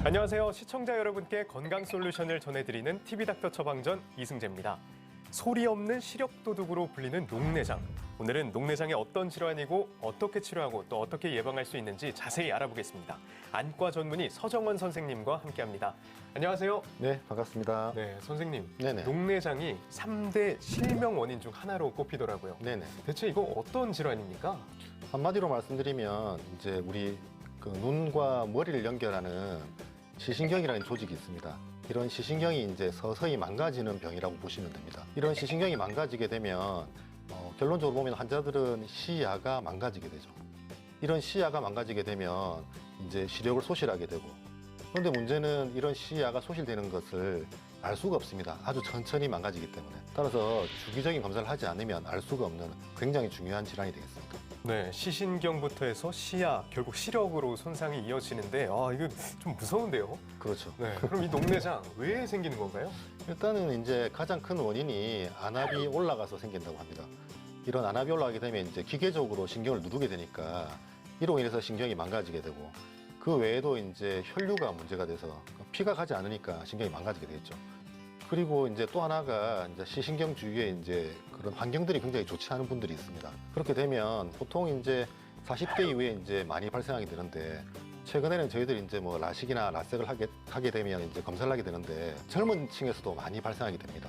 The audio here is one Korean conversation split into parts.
안녕하세요. 시청자 여러분께 건강 솔루션을 전해드리는 TV닥터 처방전 이승재입니다. 소리 없는 시력도둑으로 불리는 녹내장. 오늘은 녹내장이 어떤 질환이고 어떻게 치료하고 또 어떻게 예방할 수 있는지 자세히 알아보겠습니다. 안과 전문의 서정원 선생님과 함께합니다. 안녕하세요. 네, 반갑습니다. 네, 선생님. 네네. 녹내장이 3대 실명 원인 중 하나로 꼽히더라고요. 네네. 대체 이거 어떤 질환입니까? 한마디로 말씀드리면 이제 우리 그 눈과 머리를 연결하는 시신경이라는 조직이 있습니다. 이런 시신경이 이제 서서히 망가지는 병이라고 보시면 됩니다. 이런 시신경이 망가지게 되면 결론적으로 보면 환자들은 시야가 망가지게 되죠. 이런 시야가 망가지게 되면 이제 시력을 소실하게 되고, 그런데 문제는 이런 시야가 소실되는 것을 알 수가 없습니다. 아주 천천히 망가지기 때문에. 따라서 주기적인 검사를 하지 않으면 알 수가 없는 굉장히 중요한 질환이 되겠습니다. 네, 시신경부터 해서 시야, 결국 시력으로 손상이 이어지는데 이거 좀 무서운데요? 그렇죠. 네, 그럼 이 녹내장 왜 생기는 건가요? 일단은 이제 가장 큰 원인이 안압이 올라가서 생긴다고 합니다. 이런 안압이 올라가게 되면 이제 기계적으로 신경을 누르게 되니까 이로 인해서 신경이 망가지게 되고, 그 외에도 이제 혈류가 문제가 돼서 피가 가지 않으니까 신경이 망가지게 되겠죠. 그리고 이제 또 하나가 이제 시신경 주위에 이제 그런 환경들이 굉장히 좋지 않은 분들이 있습니다. 그렇게 되면 보통 이제 40대 이후에 이제 많이 발생하게 되는데, 최근에는 저희들이 이제 뭐 라식이나 라섹을 하게 되면 이제 검사를 하게 되는데 젊은 층에서도 많이 발생하게 됩니다.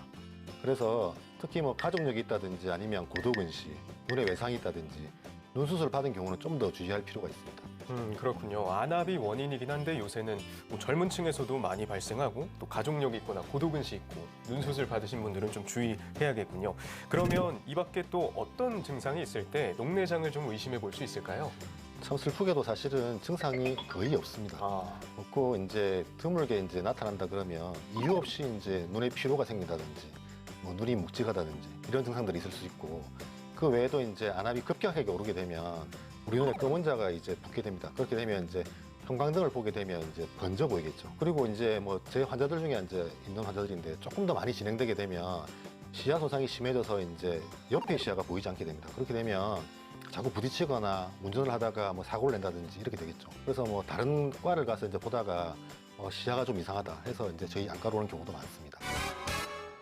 그래서 특히 뭐 가족력이 있다든지 아니면 고도근시, 눈에 외상이 있다든지 눈 수술 받은 경우는 좀 더 주의할 필요가 있습니다. 그렇군요. 안압이 원인이긴 한데 요새는 뭐 젊은 층에서도 많이 발생하고 또 가족력이 있거나 고도근시 있고 눈 수술 받으신 분들은 좀 주의해야겠군요. 그러면 이 밖에 또 어떤 증상이 있을 때 녹내장을 좀 의심해 볼 수 있을까요? 참 슬프게도 사실은 증상이 거의 없습니다. 없고 이제 드물게 이제 나타난다 그러면 이유 없이 이제 눈에 피로가 생긴다든지 뭐 눈이 묵직하다든지 이런 증상들이 있을 수 있고, 그 외에도 이제 안압이 급격하게 오르게 되면 우리 눈에 검은 자가 이제 붙게 됩니다. 그렇게 되면 이제 형광등을 보게 되면 이제 번져 보이겠죠. 그리고 이제 뭐 제 환자들 중에 이제 있는 환자들인데 조금 더 많이 진행되게 되면 시야 손상이 심해져서 이제 옆에 시야가 보이지 않게 됩니다. 그렇게 되면 자꾸 부딪히거나 운전을 하다가 뭐 사고를 낸다든지 이렇게 되겠죠. 그래서 뭐 다른 과를 가서 이제 보다가 시야가 좀 이상하다 해서 이제 저희 안과로 오는 경우도 많습니다.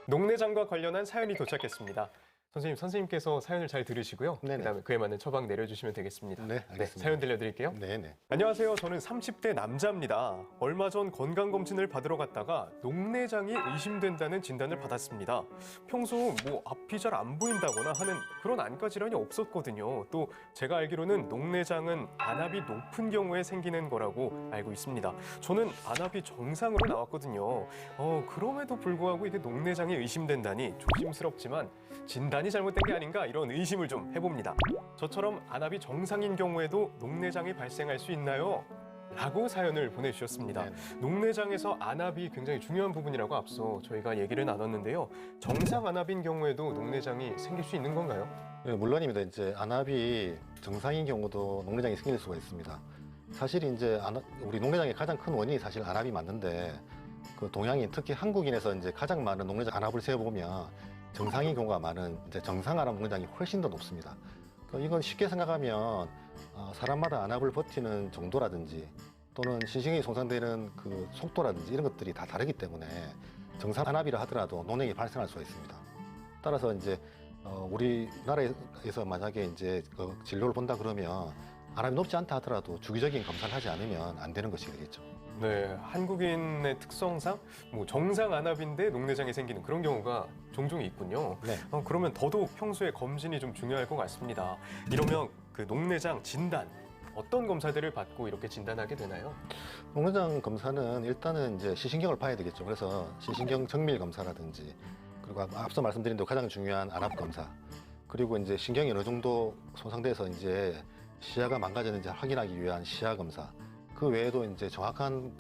녹내장과 관련한 사연이 도착했습니다. 선생님께서 사연을 잘 들으시고요. 네네. 그다음에 그에 맞는 처방 내려주시면 되겠습니다. 네, 알겠습니다. 사연 들려드릴게요. 네네. 안녕하세요. 저는 30대 남자입니다. 얼마 전 건강검진을 받으러 갔다가 녹내장이 의심된다는 진단을 받았습니다. 평소 뭐 앞이 잘 안 보인다거나 하는 그런 안과 질환이 없었거든요. 또 제가 알기로는 녹내장은 안압이 높은 경우에 생기는 거라고 알고 있습니다. 저는 안압이 정상으로 나왔거든요. 그럼에도 불구하고 이게 녹내장이 의심된다니 조심스럽지만 진단이 잘못된 게 아닌가 이런 의심을 좀 해봅니다. 저처럼 안압이 정상인 경우에도 녹내장이 발생할 수 있나요? 라고 사연을 보내주셨습니다. 네. 녹내장에서 안압이 굉장히 중요한 부분이라고 앞서 저희가 얘기를 나눴는데요. 정상 안압인 경우에도 녹내장이 생길 수 있는 건가요? 네, 물론입니다. 이제 안압이 정상인 경우도 녹내장이 생길 수가 있습니다. 사실 이제 우리 녹내장의 가장 큰 원인이 사실 안압이 맞는데, 그 동양인 특히 한국인에서 이제 가장 많은 녹내장 안압을 세어보면 정상인 경우가 많은 이제 정상 안압 녹내장이 훨씬 더 높습니다. 이건 쉽게 생각하면 사람마다 안압을 버티는 정도라든지 또는 시신경이 손상되는 그 속도라든지 이런 것들이 다 다르기 때문에 정상 안압이라 하더라도 녹내장이 발생할 수가 있습니다. 따라서 이제 우리나라에서 만약에 이제 그 진료를 본다 그러면 안압이 높지 않다 하더라도 주기적인 검사를 하지 않으면 안 되는 것이 되겠죠. 네, 한국인의 특성상 뭐 정상 안압인데 녹내장이 생기는 그런 경우가 종종 있군요. 네. 그러면 더더욱 평소에 검진이 좀 중요할 것 같습니다. 이러면 그 녹내장 진단 어떤 검사들을 받고 이렇게 진단하게 되나요? 녹내장 검사는 일단은 이제 시신경을 봐야 되겠죠. 그래서 시신경 정밀 검사라든지, 그리고 앞서 말씀드린 대로 가장 중요한 안압 검사, 그리고 이제 신경이 어느 정도 손상돼서 이제 시야가 망가졌는지 확인하기 위한 시야 검사, 그 외에도 이제 정확한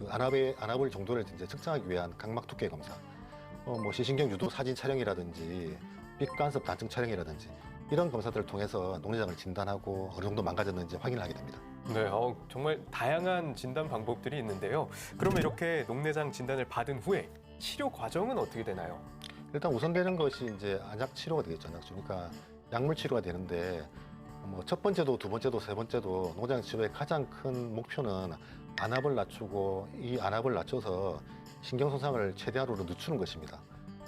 안압을 정도를 이제 측정하기 위한 각막 두께 검사, 뭐 시신경 유도 사진 촬영이라든지 빛간섭 단층 촬영이라든지 이런 검사들을 통해서 녹내장을 진단하고 어느 정도 망가졌는지 확인을 하게 됩니다. 네, 정말 다양한 진단 방법들이 있는데요. 그러면 이렇게 녹내장 진단을 받은 후에 치료 과정은 어떻게 되나요? 일단 우선되는 것이 이제 안약 치료가 되겠죠. 안약 치료. 그러니까 약물 치료가 되는데 뭐 첫 번째도 두 번째도 세 번째도 녹내장 치료의 가장 큰 목표는 안압을 낮추고 이 안압을 낮춰서 신경 손상을 최대한으로 늦추는 것입니다.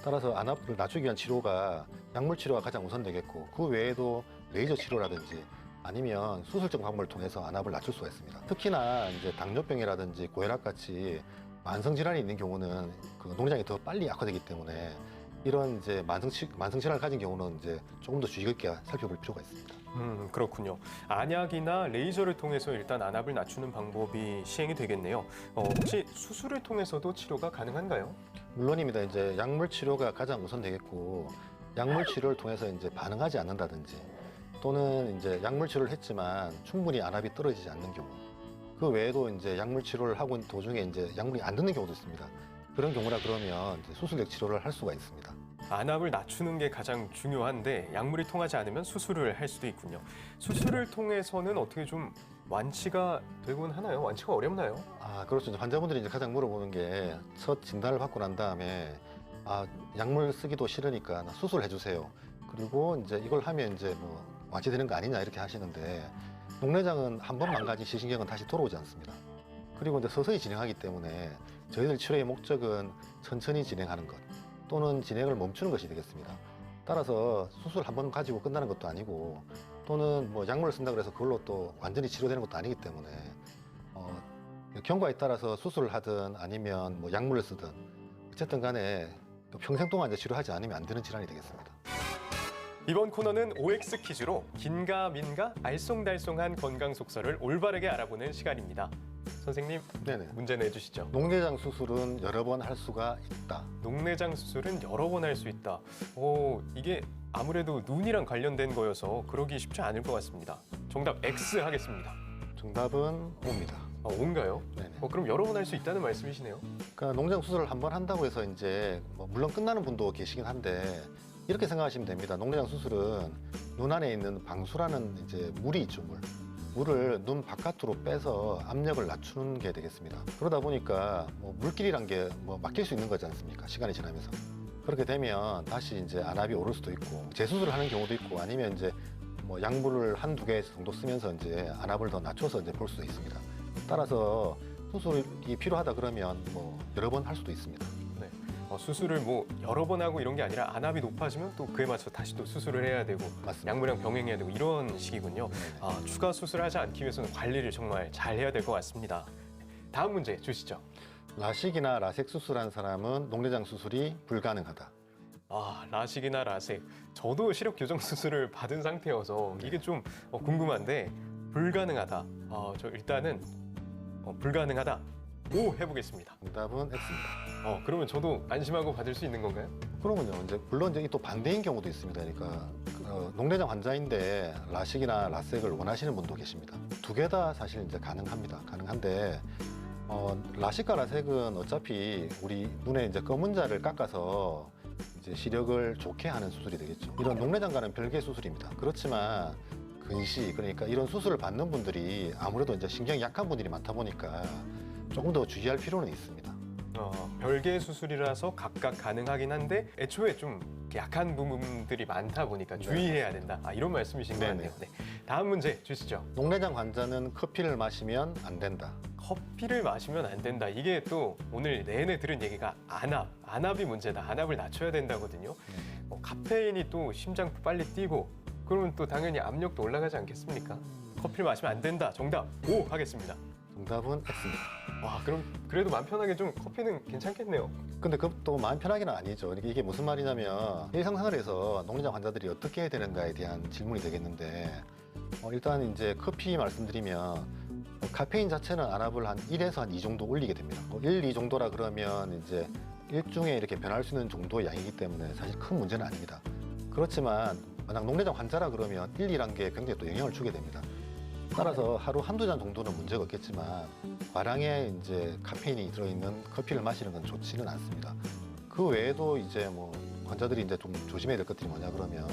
따라서 안압을 낮추기 위한 치료가 약물 치료가 가장 우선되겠고 그 외에도 레이저 치료라든지 아니면 수술적 방법을 통해서 안압을 낮출 수가 있습니다. 특히나 이제 당뇨병이라든지 고혈압 같이 만성 질환이 있는 경우는 그 농내장이 더 빨리 악화되기 때문에 이런 이제 만성 질환을 가진 경우는 이제 조금 더 주의 깊게 살펴볼 필요가 있습니다. 그렇군요. 안약이나 레이저를 통해서 일단 안압을 낮추는 방법이 시행이 되겠네요. 혹시 수술을 통해서도 치료가 가능한가요? 물론입니다. 이제 약물 치료가 가장 우선되겠고 약물 치료를 통해서 이제 반응하지 않는다든지 또는 이제 약물 치료를 했지만 충분히 안압이 떨어지지 않는 경우 그 외에도 이제 약물 치료를 하고 있는 도중에 이제 약물이 안 듣는 경우도 있습니다. 그런 경우라 그러면 이제 수술적 치료를 할 수가 있습니다. 안압을 낮추는 게 가장 중요한데 약물이 통하지 않으면 수술을 할 수도 있군요. 수술을 통해서는 어떻게 좀 완치가 되곤 하나요? 완치가 어렵나요? 그렇죠. 이제 환자분들이 이제 가장 물어보는 게 첫 진단을 받고 난 다음에 약물 쓰기도 싫으니까 나 수술해 주세요. 그리고 이제 이걸 하면 이제 뭐 완치되는 거 아니냐 이렇게 하시는데 녹내장은 한 번 망가진 시신경은 다시 돌아오지 않습니다. 그리고 이제 서서히 진행하기 때문에 저희들 치료의 목적은 천천히 진행하는 것 또는 진행을 멈추는 것이 되겠습니다. 따라서 수술 한 번 가지고 끝나는 것도 아니고 또는 뭐 약물을 쓴다 그래서 그걸로 또 완전히 치료되는 것도 아니기 때문에 경과에 따라서 수술을 하든 아니면 뭐 약물을 쓰든 어쨌든 간에 평생 동안 이제 치료하지 않으면 안 되는 질환이 되겠습니다. 이번 코너는 OX 퀴즈로 긴가 민가 알쏭달쏭한 건강 속설을 올바르게 알아보는 시간입니다. 선생님, 네네. 문제 내주시죠. 녹내장 수술은 여러 번 할 수가 있다. 녹내장 수술은 여러 번 할 수 있다. 이게 아무래도 눈이랑 관련된 거여서 그러기 쉽지 않을 것 같습니다. 정답 X 하겠습니다. 정답은 O입니다. O인가요? 네네. 그럼 여러 번 할 수 있다는 말씀이시네요. 그러니까 농장 수술을 한 번 한다고 해서 이제 뭐 물론 끝나는 분도 계시긴 한데 이렇게 생각하시면 됩니다. 녹내장 수술은 눈 안에 있는 방수라는 이제 물이 있죠, 물을 눈 바깥으로 빼서 압력을 낮추는 게 되겠습니다. 그러다 보니까 뭐 물길이란 게 뭐 막힐 수 있는 거지 않습니까? 시간이 지나면서. 그렇게 되면 다시 이제 안압이 오를 수도 있고 재수술을 하는 경우도 있고 아니면 이제 뭐 약물을 한두 개 정도 쓰면서 이제 안압을 더 낮춰서 이제 볼 수도 있습니다. 따라서 수술이 필요하다 그러면 뭐 여러 번 할 수도 있습니다. 수술을 뭐 여러 번 하고 이런 게 아니라 안압이 높아지면 또 그에 맞춰 다시 또 수술을 해야 되고 맞습니다. 약물이랑 병행해야 되고 이런 식이군요. 추가 수술하지 않기 위해서는 관리를 정말 잘 해야 될 것 같습니다. 다음 문제 주시죠. 라식이나 라섹 수술한 사람은 녹내장 수술이 불가능하다. 라식이나 라섹. 저도 시력 교정 수술을 받은 상태여서 이게 좀 궁금한데 불가능하다. 저 일단은 불가능하다. O 해보겠습니다. 정답은 X입니다. 그러면 저도 안심하고 받을 수 있는 건가요? 그러면요. 이제 물론 이제 또 반대인 경우도 있습니다. 그러니까 녹내장 환자인데 라식이나 라섹을 원하시는 분도 계십니다. 두 개 다 사실 이제 가능합니다. 가능한데 라식과 라섹은 어차피 우리 눈에 이제 검은 자를 깎아서 이제 시력을 좋게 하는 수술이 되겠죠. 이런 녹내장과는 별개의 수술입니다. 그렇지만 근시 그러니까 이런 수술을 받는 분들이 아무래도 이제 신경이 약한 분들이 많다 보니까 조금 더 주의할 필요는 있습니다. 별개의 수술이라서 각각 가능하긴 한데 애초에 좀 약한 부분들이 많다 보니까 주의해야 된다. 이런 말씀이신 것 같네요. 네. 다음 문제 주시죠. 녹내장 환자는 커피를 마시면 안 된다. 커피를 마시면 안 된다. 이게 또 오늘 내내 들은 얘기가 안압이 문제다. 안압을 낮춰야 된다거든요. 카페인이 또 심장 빨리 뛰고 그러면 또 당연히 압력도 올라가지 않겠습니까? 커피를 마시면 안 된다. 정답 O 하겠습니다. 정답은 X입니다. 그럼 그래도 마음 편하게 좀 커피는 괜찮겠네요. 근데 그것도 마음 편하게는 아니죠. 이게 무슨 말이냐면 일상생활에서 녹내장 환자들이 어떻게 해야 되는가에 대한 질문이 되겠는데 일단 이제 커피 말씀드리면 카페인 자체는 안압을 한 1에서 한 2 정도 올리게 됩니다. 1, 2 정도라 그러면 이제 일중에 이렇게 변할 수 있는 정도의 양이기 때문에 사실 큰 문제는 아닙니다. 그렇지만 만약 녹내장 환자라 그러면 1, 2란 게 굉장히 또 영향을 주게 됩니다. 따라서 하루 한두 잔 정도는 문제가 없겠지만 과량의 이제 카페인이 들어있는 커피를 마시는 건 좋지는 않습니다. 그 외에도 이제 뭐 환자들이 이제 좀 조심해야 될 것들이 뭐냐 그러면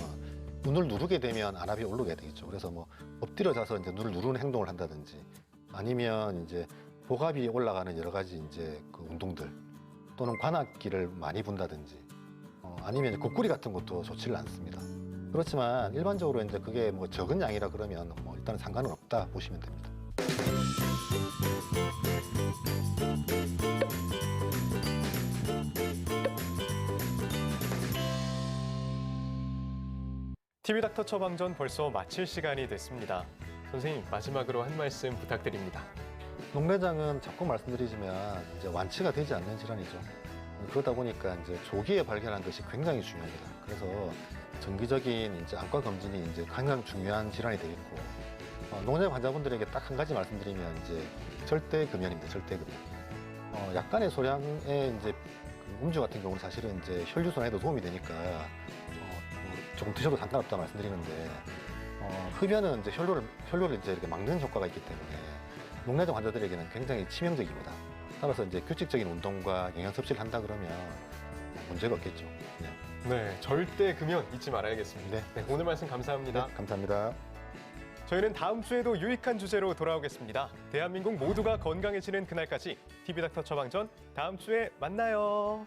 눈을 누르게 되면 안압이 오르게 되겠죠. 그래서 뭐 엎드려 자서 이제 눈을 누르는 행동을 한다든지 아니면 이제 복압이 올라가는 여러 가지 이제 그 운동들 또는 관악기를 많이 분다든지 아니면 거꾸리 같은 것도 좋지는 않습니다. 그렇지만 일반적으로 이제 그게 뭐 적은 양이라 그러면 뭐 일단 상관은 없다 보시면 됩니다. TV 닥터 처방전 벌써 마칠 시간이 됐습니다. 선생님, 마지막으로 한 말씀 부탁드립니다. 녹내장은 자꾸 말씀드리지만 이제 완치가 되지 않는 질환이죠. 그러다 보니까 이제 조기에 발견하는 것이 굉장히 중요합니다. 그래서 정기적인 이제 안과 검진이 이제 가장 중요한 질환이 되겠고, 녹내장 환자분들에게 딱 한 가지 말씀드리면 이제 절대 금연입니다. 절대 금연. 약간의 소량의 이제 그 음주 같은 경우는 사실은 이제 혈류 순환에도 도움이 되니까 조금 드셔도 상관없다 말씀드리는데, 흡연은 이제 혈류를 이제 이렇게 막는 효과가 있기 때문에 녹내장 환자들에게는 굉장히 치명적입니다. 따라서 이제 규칙적인 운동과 영양 섭취를 한다 그러면 문제가 없겠죠. 네, 절대 금연 잊지 말아야겠습니다. 네. 네, 오늘 말씀 감사합니다. 네, 감사합니다. 저희는 다음 주에도 유익한 주제로 돌아오겠습니다. 대한민국 모두가 건강해지는 그날까지 TV 닥터 처방전 다음 주에 만나요.